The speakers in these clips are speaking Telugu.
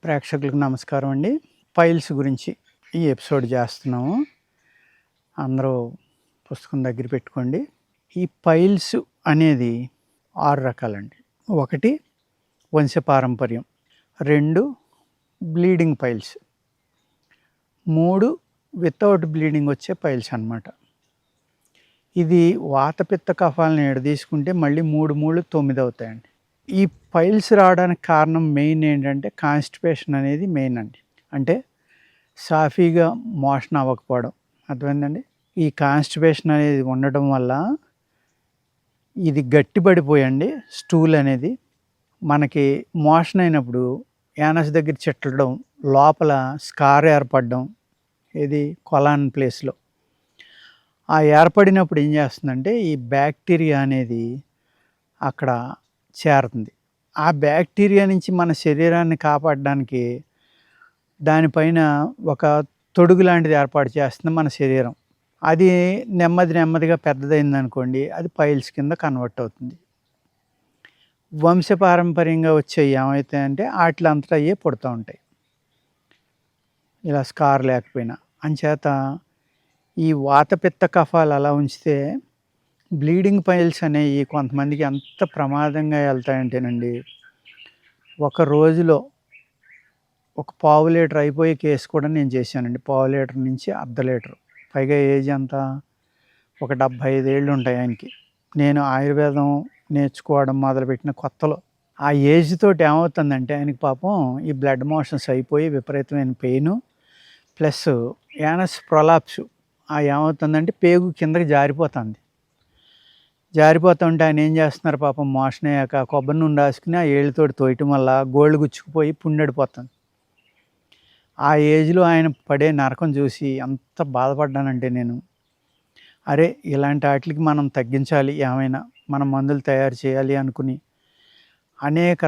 ప్రేక్షకులకు నమస్కారం అండి. పైల్స్ గురించి ఈ ఎపిసోడ్ చేస్తున్నాము. అందరూ పుస్తకం దగ్గర పెట్టుకోండి. ఈ పైల్స్ అనేది 6 రకాలండి. 1 వంశపారంపర్యం, 2 బ్లీడింగ్ పైల్స్, 3 వితౌట్ బ్లీడింగ్ వచ్చే పైల్స్ అన్నమాట. ఇది వాత పిత్త కఫాలను తీసుకుంటే మళ్ళీ 3 3 9 అవుతాయండి. ఈ పైల్స్ రావడానికి కారణం మెయిన్ ఏంటంటే కాన్స్టిపేషన్ అనేది మెయిన్ అండి. అంటే సాఫీగా మోషన్ అవ్వకపోవడం, అర్థమైందండి. ఈ కాన్స్టిపేషన్ అనేది ఉండడం వల్ల ఇది గట్టిపడిపోయండి. స్టూల్ అనేది మనకి మోషన్ అయినప్పుడు యానస్ దగ్గర చిట్లడం, లోపల స్కార్ ఏర్పడడం, ఇది కొలాన్ ప్లేస్లో ఆ ఏర్పడినప్పుడు ఏం చేస్తుందంటే ఈ బ్యాక్టీరియా అనేది అక్కడ చేరుతుంది. ఆ బ్యాక్టీరియా నుంచి మన శరీరాన్ని కాపాడడానికి దానిపైన ఒక తొడుగు లాంటిది ఏర్పాటు చేస్తుంది మన శరీరం. అది నెమ్మదిగా పెద్దదైందనుకోండి, అది పైల్స్ కింద కన్వర్ట్ అవుతుంది. వంశపారంపర్యంగా వచ్చేవి ఏమవుతాయంటే వాటిలంతటా అయ్యే పుడుతూ ఉంటాయి, ఇలా స్కార్ లేకపోయినా. అంచేత ఈ వాతపిత్త కఫాలు అలా ఉంచితే బ్లీడింగ్ పైల్స్ అనేవి కొంతమందికి ఎంత ప్రమాదంగా వెళ్తాయంటేనండి, ఒక రోజులో ఒక పావు లీటర్ అయిపోయే కేసు కూడా నేను చేశానండి. పావు లీటర్ నుంచి అర్ధ లీటర్. పైగా ఏజ్ అంతా ఒక 75 ఏళ్ళు ఉంటాయి ఆయనకి. నేను ఆయుర్వేదం నేర్చుకోవడం మొదలుపెట్టిన కొత్తలో ఆ ఏజ్ తోటి ఏమవుతుందంటే ఆయనకి పాపం ఈ బ్లడ్ మోషన్స్ అయిపోయి విపరీతమైన పెయిన్ ప్లస్ యానస్ ప్రొలాప్స్. ఏమవుతుందంటే పేగు కిందకి జారిపోతుంది. జారిపోతుంటే ఆయన ఏం చేస్తున్నారు పాపం, మోషన్ అయ్యాక కొబ్బరి నూనె రాసుకుని ఆ ఏళ్ళతోటి తోయటం వల్ల గోళ్ళు గుచ్చుకుపోయి పుండెడిపోతుంది. ఆ ఏజ్లో ఆయన పడే నరకం చూసి ఎంత బాధపడ్డానంటే నేను, అరే ఇలాంటి వాటికి మనం తగ్గించాలి, ఏమైనా మనం మందులు తయారు చేయాలి అనుకుని అనేక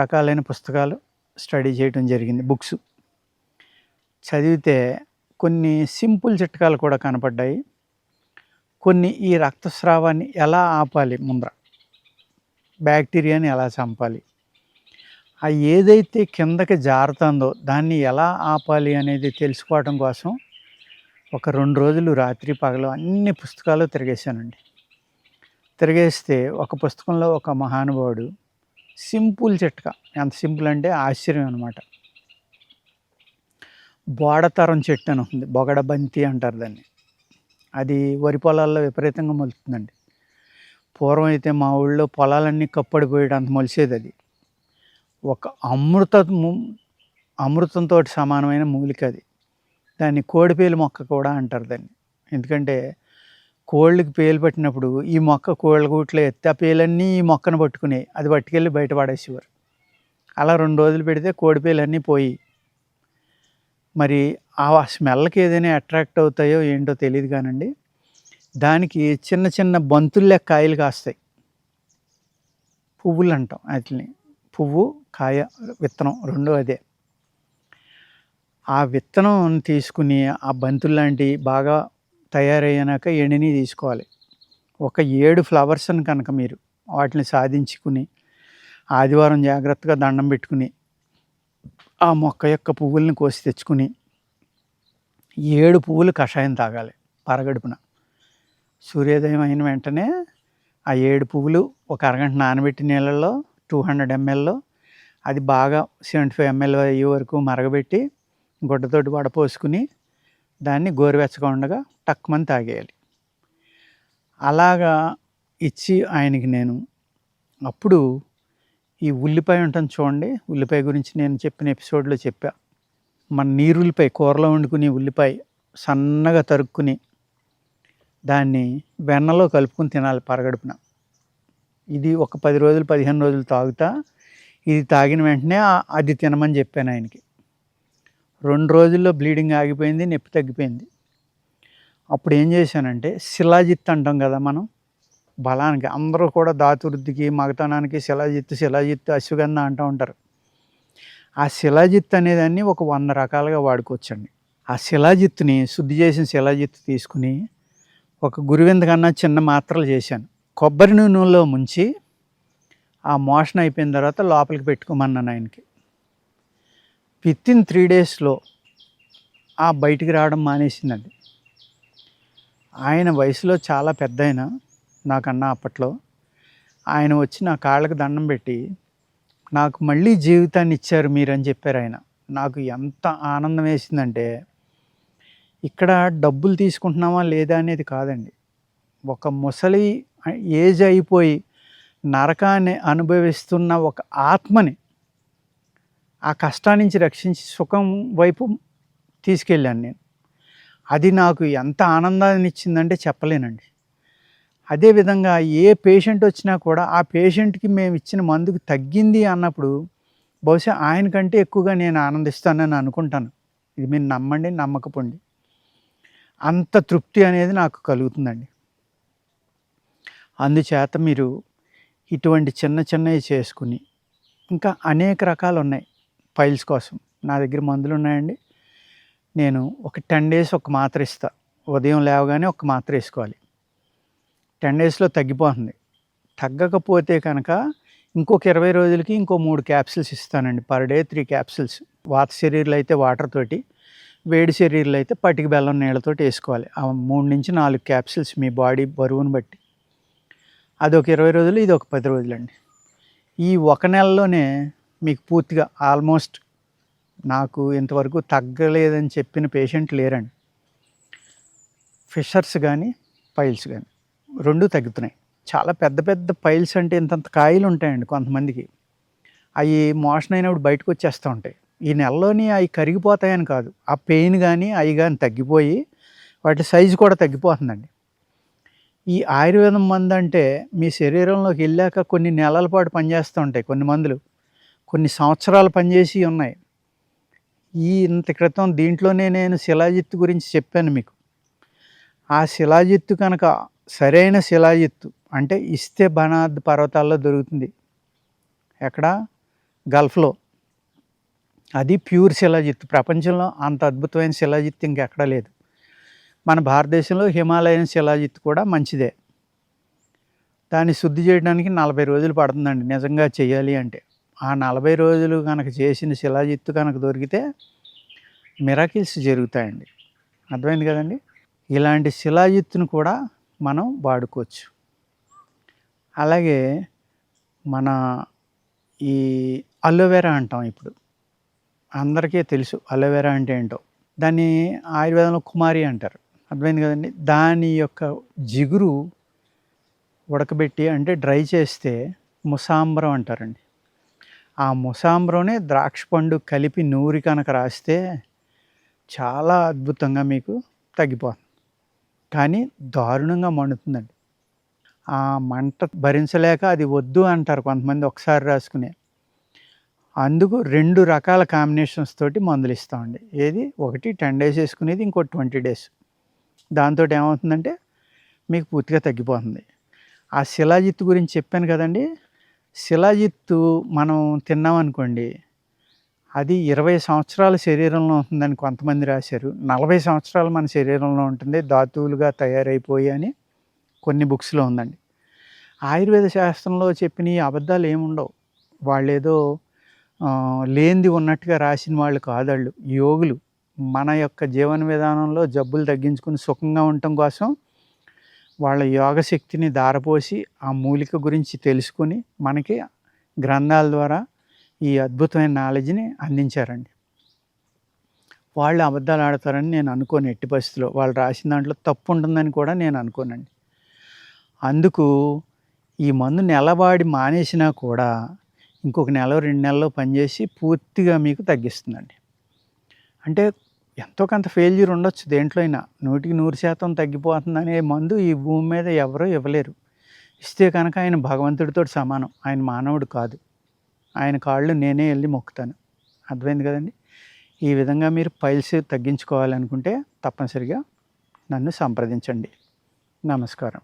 రకాలైన పుస్తకాలు స్టడీ చేయడం జరిగింది. బుక్స్ చదివితే కొన్ని సింపుల్ చిట్కాలు కూడా కనపడ్డాయి. కొన్ని ఈ రక్తస్రావాన్ని ఎలా ఆపాలి, ముందర బ్యాక్టీరియాని ఎలా చంపాలి, ఏదైతే కిందకి జారుతుందో దాన్ని ఎలా ఆపాలి అనేది తెలుసుకోవడం కోసం ఒక 2 రోజులు రాత్రి పగలు అన్ని పుస్తకాలు తిరిగేశానండి. తిరిగేస్తే ఒక పుస్తకంలో ఒక మహానుభావుడు సింపుల్ చిట్కా, ఎంత సింపుల్ అంటే ఆశ్చర్యం అనమాట. బోడతరం చెట్టు అని ఉంది, బొగడబంతి అంటారు దాన్ని. అది వరి పొలాల్లో విపరీతంగా మొలుతుందండి. పూర్వం అయితే మా ఊళ్ళో పొలాలన్నీ కప్పడిపోయేటంత మొలిసేది. అది ఒక అమృతంతో సమానమైన మూలిక. అది దాన్ని కోడిపేలు మొక్క కూడా అంటారు దాన్ని. ఎందుకంటే కోళ్ళకి పేలు పట్టినప్పుడు ఈ మొక్క కోళ్ళ గూట్లో ఎత్తి ఆ పేలన్నీ ఈ మొక్కను పట్టుకుని అది పట్టుకెళ్ళి బయట పడేసేవారు. అలా 2 రోజులు పెడితే కోడిపేలన్నీ పోయి, మరి ఆ స్మెల్కి ఏదైనా అట్రాక్ట్ అవుతాయో ఏంటో తెలియదు కానండి, దానికి చిన్న చిన్న బంతుల్లో కాయలు కాస్తాయి. పువ్వులు అంటాం వాటిని. పువ్వు, కాయ, విత్తనం 2 అదే. ఆ విత్తనం తీసుకుని ఆ బంతుల్లాంటి బాగా తయారయ్యాక ఎండిని తీసుకోవాలి. ఒక 7 ఫ్లవర్స్ని కనుక మీరు వాటిని సాధించుకుని ఆదివారం జాగ్రత్తగా దండం పెట్టుకుని ఆ మొక్క యొక్క పువ్వుల్ని కోసి తెచ్చుకుని 7 పువ్వులు కషాయం తాగాలి పరగడుపున. సూర్యోదయం అయిన వెంటనే ఆ 7 పువ్వులు ఒక అరగంట నానబెట్టి నీళ్ళల్లో 200 mlలో అది బాగా 75 ml అయ్యే వరకు మరగబెట్టి గుడ్డతోటి వడపోసుకుని దాన్ని గోరువెచ్చగా ఉండగా టక్కుమని తాగేయాలి. అలాగా ఇచ్చి ఆయనకి నేను అప్పుడు ఈ ఉల్లిపాయ ఉంటుంది చూడండి, ఉల్లిపాయ గురించి నేను చెప్పిన ఎపిసోడ్లో చెప్పా. మన నీరుల్లిపాయ కూరలో వండుకుని ఉల్లిపాయ సన్నగా తరుక్కుని దాన్ని వెన్నలో కలుపుకుని తినాలి పరగడుపున. ఇది ఒక 10 రోజులు 15 రోజులు తాగుతా. ఇది తాగిన వెంటనే అది తినమని చెప్పాను ఆయనకి. 2 రోజుల్లో బ్లీడింగ్ ఆగిపోయింది, నొప్పి తగ్గిపోయింది. అప్పుడు ఏం చేశానంటే శిలాజిత్ అంటాం కదా మనం, బలానికి అందరూ కూడా ధాతువృద్ధికి మగతనానికి శిలాజిత్ అశ్వగంధ అంటూ ఉంటారు. ఆ శిలాజిత్ అనేదాన్ని ఒక 100 రకాలుగా వాడుకోవచ్చండి. ఆ శిలాజిత్తుని శుద్ధి చేసిన శిలాజిత్ తీసుకుని ఒక గురువింద కన్నా చిన్న మాత్రలు చేశాను. కొబ్బరి నూనెలో ముంచి ఆ మోషన్ అయిపోయిన తర్వాత లోపలికి పెట్టుకోమన్నాను ఆయనకి. వితిన్ 3 డేస్‌లో బయటికి రావడం మానేసిందండి. ఆయన వయసులో చాలా పెద్దాయన నాకన్నా అప్పట్లో. ఆయన వచ్చి నా కాళ్ళకి దండం పెట్టి, "నాకు మళ్ళీ జీవితాన్ని ఇచ్చారు మీరని" చెప్పారాయన. నాకు ఎంత ఆనందం వేసిందంటే, ఇక్కడ డబ్బులు తీసుకుంటున్నామా లేదా అనేది కాదండి. ఒక ముసలి ఏజ్ అయిపోయి నరకాన్ని అనుభవిస్తున్న ఒక ఆత్మని ఆ కష్టాన్నించి రక్షించి సుఖం వైపు తీసుకెళ్ళాను నేను. అది నాకు ఎంత ఆనందాన్నిచ్చిందంటే చెప్పలేనండి. అదేవిధంగా ఏ పేషెంట్ వచ్చినా కూడా ఆ పేషెంట్‌కి మేమిచ్చిన మందుకు తగ్గింది అన్నప్పుడు బహుశా ఆయన కంటే ఎక్కువగా నేను ఆనందిస్తానని అనుకుంటాను. ఇది మీరు నమ్మండి, నమ్మకపోండి. అంత తృప్తి అనేది నాకు కలుగుతుందండి. అందుచేత మీరు ఇటువంటి చిన్న చిన్నవి చేసుకుని, ఇంకా అనేక రకాలున్నాయి పైల్స్ కోసం. నా దగ్గర మందులున్నాయండి. నేను ఒక 10 డేస్ ఒక మాత్ర ఇస్తా. ఉదయం లేవగానే ఒక మాత్ర ఏసుకోవాలి. 10 డేస్‌లో తగ్గిపోతుంది. తగ్గకపోతే కనుక ఇంకొక 20 రోజులకి ఇంకో 3 క్యాప్సూల్స్ ఇస్తానండి. Per day 3 capsules. వాత శరీరులైతే వాటర్ తోటి, వేడి శరీరులైతే పటిక బెల్లం నీళ్ళతోటి ఏసుకోవాలి. 3-4 క్యాప్సూల్స్ మీ బాడీ బరువును బట్టి. అదొక 20 రోజులు, ఇదొక 10 రోజులండి. ఈ ఒక నెలలోనే మీకు పూర్తిగా ఆల్మోస్ట్ నాకు ఇంతవరకు తగ్గలేదని చెప్పిన పేషెంట్ లేరండి. ఫిషర్స్ గానీ, పైల్స్ గానీ 2 తగ్గుతున్నాయి. చాలా పెద్ద పెద్ద పైల్స్ అంటే ఇంతంత కాయలు ఉంటాయండి కొంతమందికి. అయి మోషన్ అయినప్పుడు బయటకొచ్చేస్తూ ఉంటాయి. ఈ నెలలోని అయి కరిగిపోతాయని కాదు. ఆ పెయిన్ గానీ, అయి గానీ తగ్గిపోయి వాటి సైజు కూడా తగ్గిపోతుందండి. ఈ ఆయుర్వేదం మందంటే మీ శరీరంలోకి వెళ్ళాక కొన్ని నెలల పాటు పనిచేస్తూ ఉంటాయి కొన్ని మందులు. కొన్ని సంవత్సరాలు పనిచేసి ఉన్నాయి. ఇంత క్రితం దీంట్లోనే నేను శిలాజిత్తు గురించి చెప్పాను మీకు. ఆ శిలాజిత్తు కనుక సరైన శిలాజిత్తు అంటే ఇస్తే బనాద్ పర్వతాల్లో దొరుకుతుంది. ఎక్కడ? గల్ఫ్‌లో. అది ప్యూర్ శిలాజిత్తు. ప్రపంచంలో అంత అద్భుతమైన శిలాజిత్తు ఇంకెక్కడా లేదు. మన భారతదేశంలో హిమాలయన్ శిలాజిత్తు కూడా మంచిదే. దాన్ని శుద్ధి చేయడానికి 40 రోజులు పడుతుందండి నిజంగా చెయ్యాలి అంటే. ఆ 40 రోజులు కనుక చేసిన శిలాజిత్తు కనుక దొరికితే మిరాకిల్స్ జరుగుతాయండి. అర్థమైంది కదండీ! ఇలాంటి శిలాజిత్తును కూడా మనం వాడుకోవచ్చు. అలాగే మన ఈ అలోవెరా అంటాం ఇప్పుడు. అందరికీ తెలుసు అలోవెరా అంటే ఏంటో. దాన్ని ఆయుర్వేదంలో కుమారి అంటారు. అర్థమైంది కదండీ! దాని యొక్క జిగురు ఉడకబెట్టి అంటే డ్రై చేస్తే ముసాంబరం అంటారండి. ఆ ముసాంబరంని ద్రాక్ష పండు కలిపి నూరి కనుక రాస్తే చాలా అద్భుతంగా మీకు తగ్గిపోతుంది. కానీ దారుణంగా మండుతుందండి. ఆ మంట భరించలేక అది వద్దు అంటారు కొంతమంది ఒకసారి రాసుకునే. అందుకు 2 రకాల కాంబినేషన్స్ తోటి మందులు ఇస్తామండి. ఏది? ఒకటి 10 డేస్ వేసుకునేది, ఇంకోటి 20 డేస్. దాంతోటి ఏమవుతుందంటే మీకు పూర్తిగా తగ్గిపోతుంది. ఆ శిలాజిత్తు గురించి చెప్పాను కదండీ! శిలాజిత్తు మనం తిన్నామనుకోండి, అది 20 సంవత్సరాల శరీరంలో ఉంటుందని కొంతమంది రాశారు. 40 సంవత్సరాలు మన శరీరంలో ఉంటుంది ధాతువులుగా తయారైపోయి అని కొన్ని బుక్స్‌లో ఉందండి. ఆయుర్వేద శాస్త్రంలో చెప్పినయి అబద్ధాలు ఏముండవు. వాళ్ళేదో లేనిది ఉన్నట్టుగా రాసిన వాళ్ళు కాదాళ్ళు. యోగులు. మన యొక్క జీవన విధానంలో జబ్బులు తగ్గించుకొని సుఖంగా ఉండటం కోసం వాళ్ళ యోగ శక్తిని ధారపోసి ఆ మూలిక గురించి తెలుసుకొని మనకి గ్రంథాల ద్వారా ఈ అద్భుతమైన నాలెడ్జ్‌ని అందించారండి. వాళ్ళు అబద్ధాలు ఆడతారని నేను అనుకోను ఎట్టి పరిస్థితిలో. వాళ్ళు రాసిన దాంట్లో తప్పు ఉంటుందని కూడా నేను అనుకోనండి. అందుకు ఈ మందు నెలవాడి మానేసినా కూడా ఇంకొక నెల, 2 నెలల్లో పనిచేసి పూర్తిగా మీకు తగ్గిస్తుందండి. అంటే ఎంతో కొంత ఫెయిల్యూర్ ఉండొచ్చు దేంట్లో అయినా. 100కి 100% తగ్గిపోతుందనే మందు ఈ భూమి మీద ఎవరూ ఇవ్వలేరు. ఇస్తే కనుక ఆయన భగవంతుడితోటి సమానం. ఆయన మానవుడు కాదు. ఆయన కాళ్ళు నేనే ఎళ్లి మొక్కుతాను. అర్థమైంది కదండీ! ఈ విధంగా మీరు పైల్స్ తగ్గించుకోవాలనుకుంటే తప్పనిసరిగా నన్ను సంప్రదించండి. నమస్కారం.